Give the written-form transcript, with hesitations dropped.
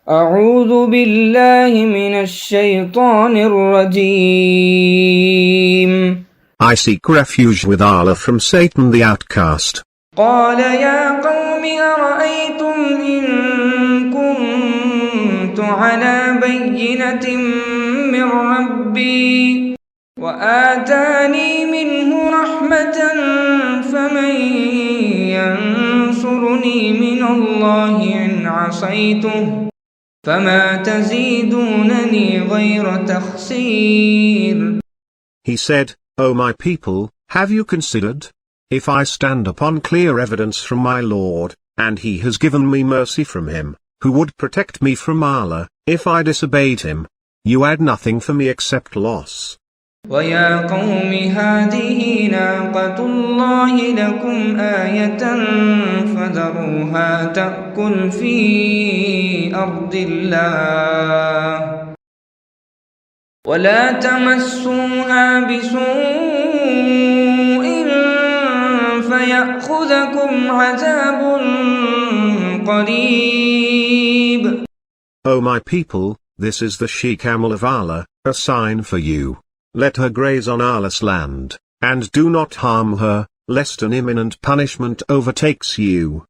أعوذ بالله من الشيطان الرجيم. I seek refuge with Allah from Satan the outcast. قال يا قوم أرأيتم إن كنت على بينة من ربي وآتاني منه رحمة فمن ينصرني من الله إن عصيته فما تزيدونني غير تخسير. He said, O my people, have you considered? If I stand upon clear evidence from my Lord, and he has given me mercy from him, who would protect me from Allah, if I disobeyed him? You add nothing for me except loss. ويا قوم هذه ناقة الله لكم آية فذروها تأكل في أرض الله ولا تمسوها بسوء فيأخذكم عذاب قريب. O my people, this is the she-camel of Allah, a sign for you. Let her graze on Allah's land, and do not harm her, lest an imminent punishment overtakes you.